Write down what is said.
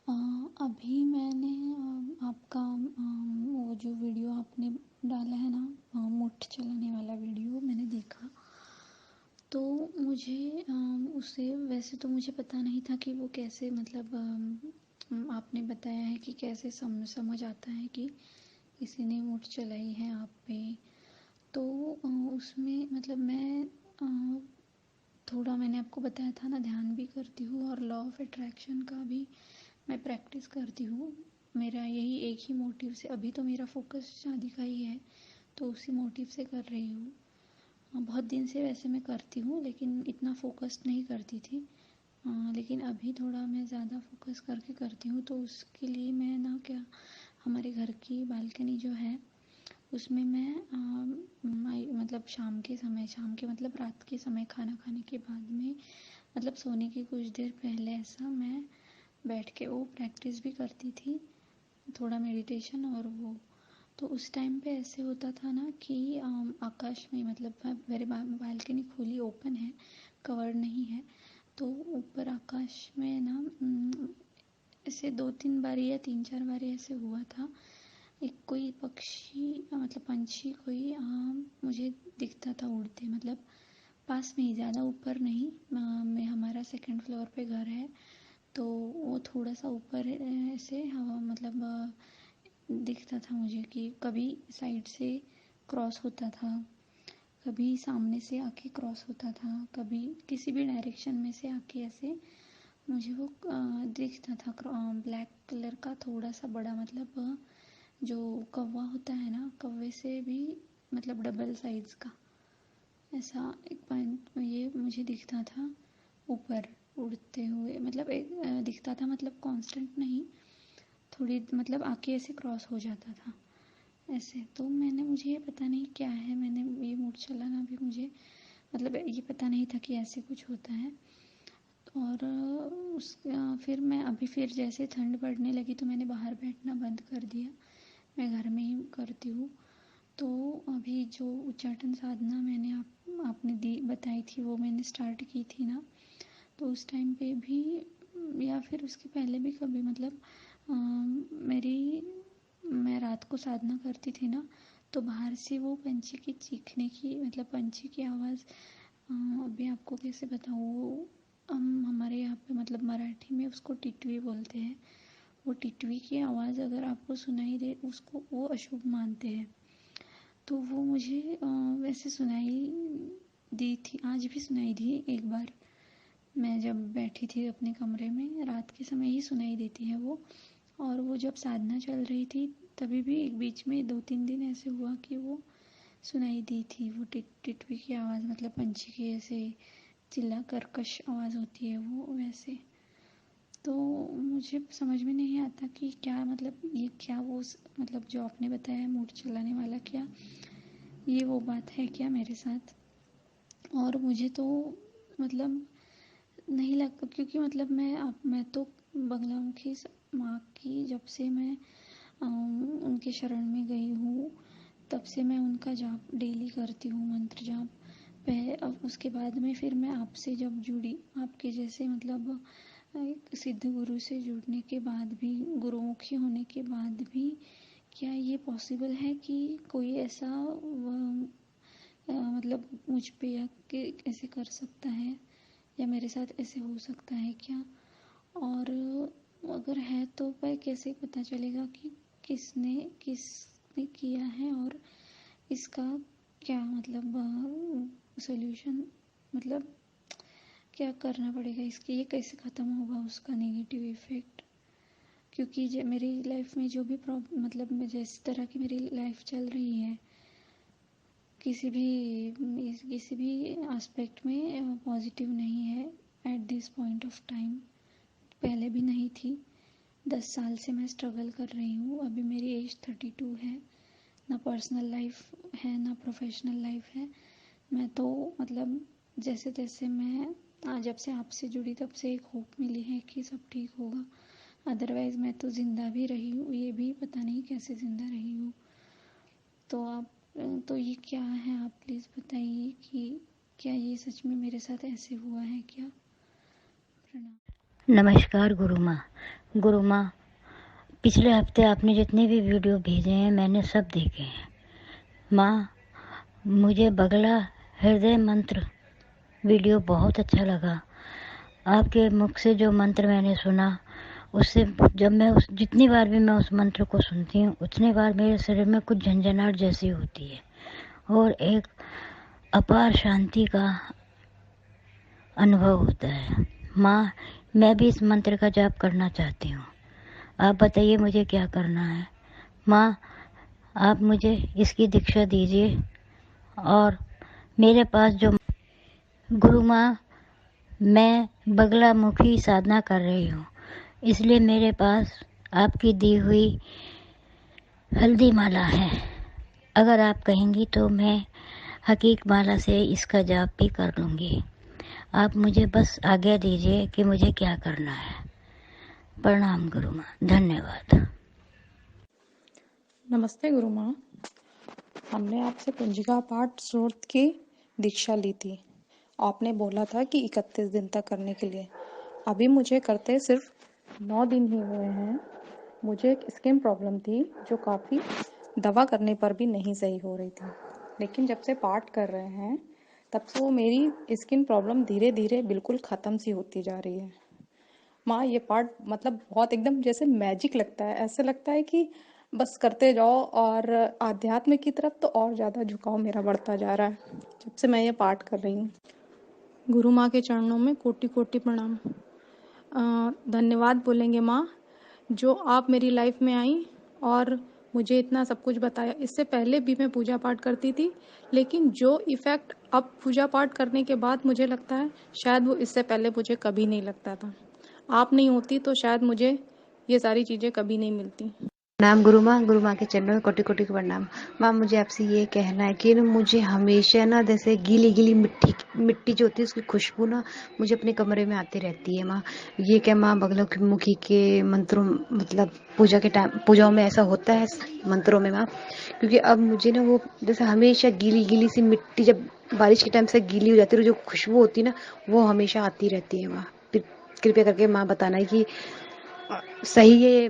अ, अभी मैंने आपका वो जो वीडियो आपने डाला है ना, मुठ चलाने वाला वीडियो मैंने देखा। तो मुझे उससे वैसे तो मुझे पता नहीं था कि वो कैसे मतलब आपने बताया है कि कैसे समझ आता है कि किसी ने मुठ चलाई है आप पे। तो उसमें मतलब मैं थोड़ा मैंने आपको बताया था ना, ध्यान भी करती हूँ और लॉ ऑफ अट्रैक्शन का भी मैं प्रैक्टिस करती हूँ। मेरा यही एक ही मोटिव से अभी तो मेरा फोकस शादी का ही है, तो उसी मोटिव से कर रही हूँ। बहुत दिन से वैसे मैं करती हूँ लेकिन इतना फोकस नहीं करती थी। लेकिन अभी थोड़ा मैं ज़्यादा फोकस करके करती हूँ। तो उसके लिए मैं ना क्या, हमारे घर की बालकनी जो है उसमें मैं मतलब शाम के मतलब रात के समय खाना खाने के बाद में, मतलब सोने की कुछ देर पहले ऐसा मैं बैठ के वो प्रैक्टिस भी करती थी, थोड़ा मेडिटेशन और वो। तो उस टाइम पे ऐसे होता था ना कि आकाश में मतलब मेरे बालकनी खुली ओपन है, कवर्ड नहीं है। तो ऊपर आकाश में ना ऐसे 2-3 बार या 3-4 बार ऐसे हुआ था, एक कोई पक्षी मतलब पंछी कोई मुझे दिखता था उड़ते, मतलब पास में ही, ज़्यादा ऊपर नहीं। मैं हमारा सेकंड फ्लोर पे घर है, तो वो थोड़ा सा ऊपर ऐसे हवा मतलब दिखता था मुझे कि कभी साइड से क्रॉस होता था, कभी सामने से आके क्रॉस होता था, कभी किसी भी डायरेक्शन में से आके ऐसे मुझे वो दिखता था। ब्लैक कलर का थोड़ा सा बड़ा, मतलब जो कौवा होता है ना, कौवे से भी मतलब डबल साइज का ऐसा एक पॉइंट ये मुझे दिखता था ऊपर उड़ते हुए। मतलब एक दिखता था, मतलब कांस्टेंट नहीं, थोड़ी मतलब आके ऐसे क्रॉस हो जाता था ऐसे। तो मुझे ये पता नहीं क्या है, मैंने ये मूड चलाना भी मुझे मतलब ये पता नहीं था कि ऐसे कुछ होता है। और फिर मैं अभी फिर जैसे ठंड पड़ने लगी तो मैंने बाहर बैठना बंद कर दिया, मैं घर में ही करती हूँ। तो अभी जो उच्चाटन साधना मैंने आपने दी बताई थी वो मैंने स्टार्ट की थी ना, तो उस टाइम पे भी या फिर उसके पहले भी कभी मतलब मैं रात को साधना करती थी ना, तो बाहर से वो पंछी की चीखने की मतलब पंछी की आवाज़, अभी आपको कैसे बताऊँ, वो हम हमारे यहाँ पे मतलब मराठी में उसको टिटवी बोलते हैं। वो टिटवी की आवाज़ अगर आपको सुनाई दे, उसको वो अशुभ मानते हैं। तो वो मुझे वैसे सुनाई दी थी, आज भी सुनाई दी एक बार। मैं जब बैठी थी अपने कमरे में, रात के समय ही सुनाई देती है वो। और वो जब साधना चल रही थी तभी भी एक बीच में 2-3 दिन ऐसे हुआ कि वो सुनाई दी थी, वो टिटवी की आवाज़, मतलब पंछी की ऐसे चिल्ला कर्कश आवाज़ होती है वो वैसे। तो मुझे समझ में नहीं आता कि क्या मतलब ये क्या वो मतलब जो आपने बताया मूड चलाने वाला, क्या ये वो बात है क्या मेरे साथ। और मुझे तो मतलब नहीं लगता, क्योंकि मतलब मैं तो बगलामुखी माँ की जब से मैं उनके शरण में गई हूँ तब से मैं उनका जाप डेली करती हूँ, मंत्र जाप। अब उसके बाद में फिर मैं आपसे जब जुड़ी, आपके जैसे मतलब एक सिद्ध गुरु से जुड़ने के बाद भी, गुरुमुखी होने के बाद भी, क्या ये पॉसिबल है कि कोई ऐसा मतलब मुझ पे या कि ऐसे कर सकता है, या मेरे साथ ऐसे हो सकता है क्या। और अगर है तो वह कैसे पता चलेगा कि किसने किया है, और इसका क्या मतलब सॉल्यूशन, मतलब क्या करना पड़ेगा इसके, ये कैसे ख़त्म होगा उसका नेगेटिव इफ़ेक्ट। क्योंकि मेरी लाइफ में जो भी प्रॉब्लम, मतलब जिस तरह की मेरी लाइफ चल रही है, किसी भी एस्पेक्ट में पॉजिटिव नहीं है at this point of time. पहले भी नहीं थी। 10 साल से मैं स्ट्रगल कर रही हूँ। अभी मेरी एज 32 है। ना पर्सनल लाइफ है ना प्रोफेशनल लाइफ है। मैं तो मतलब जैसे तैसे मैं जब से आपसे जुड़ी तब से एक होप मिली है कि सब ठीक होगा। अदरवाइज़ मैं तो ज़िंदा भी रही हूँ, ये भी पता नहीं कैसे ज़िंदा रही हूँ। तो आप तो ये क्या है, आप प्लीज़ बताइए कि क्या ये सच में मेरे साथ ऐसे हुआ है क्या। प्रणाम। नमस्कार गुरु माँ। गुरु माँ, पिछले हफ्ते आपने जितने भी वीडियो भेजे हैं मैंने सब देखे हैं। माँ, मुझे बगला हृदय मंत्र वीडियो बहुत अच्छा लगा। आपके मुख से जो मंत्र मैंने सुना उससे जब मैं जितनी बार भी मैं उस मंत्र को सुनती हूँ उतनी बार मेरे शरीर में कुछ झंझनाहट जैसी होती है और एक अपार शांति का अनुभव होता है। माँ, मैं भी इस मंत्र का जाप करना चाहती हूँ। आप बताइए मुझे क्या करना है। माँ, आप मुझे इसकी दीक्षा दीजिए। और मेरे पास जो गुरु माँ, मैं बगला मुखी साधना कर रही हूँ, इसलिए मेरे पास आपकी दी हुई हल्दी माला है। अगर आप कहेंगी तो मैं हकीक माला से इसका जाप भी कर लूँगी। आप मुझे बस आज्ञा दीजिए कि मुझे क्या करना है। प्रणाम गुरु माँ, धन्यवाद। नमस्ते गुरु माँ। हमने आपसे कुंजिका पाठ स्रोत की दीक्षा ली थी। आपने बोला था कि 31 दिन तक करने के लिए। अभी मुझे करते सिर्फ 9 दिन ही हुए हैं। मुझे एक स्किन प्रॉब्लम थी जो काफ़ी दवा करने पर भी नहीं सही हो रही थी, लेकिन जब से पाठ कर रहे हैं तब से वो मेरी स्किन प्रॉब्लम धीरे धीरे बिल्कुल ख़त्म सी होती जा रही है। माँ, ये पार्ट मतलब बहुत एकदम जैसे मैजिक लगता है। ऐसे लगता है कि बस करते जाओ, और आध्यात्म की तरफ तो और ज़्यादा झुकाव मेरा बढ़ता जा रहा है जब से मैं ये पाठ कर रही हूँ। गुरु माँ के चरणों में कोटि कोटि प्रणाम। धन्यवाद बोलेंगे माँ, जो आप मेरी लाइफ में आई और मुझे इतना सब कुछ बताया। इससे पहले भी मैं पूजा पाठ करती थी, लेकिन जो इफ़ेक्ट अब पूजा पाठ करने के बाद मुझे लगता है शायद वो इससे पहले मुझे कभी नहीं लगता था। आप नहीं होती तो शायद मुझे ये सारी चीज़ें कभी नहीं मिलती। नाम गुरु माँ के चरणों में कोटि कोटि प्रणाम। माँ, मुझे आपसे ये कहना है कि ना मुझे हमेशा ना जैसे गीली गीली मिट्टी जो होती है उसकी खुशबू ना मुझे अपने कमरे में आती रहती है। माँ, ये क्या माँ बगलामुखी के मंत्रों मतलब पूजा के टाइम पूजाओं में ऐसा होता है मंत्रों में माँ? क्योंकि अब मुझे ना वो जैसे हमेशा गीली गीली सी मिट्टी जब बारिश के टाइम से गीली हो जाती है, जो खुशबू होती है ना वो हमेशा आती रहती है। माँ, कृपया करके माँ बताना है कि सही है।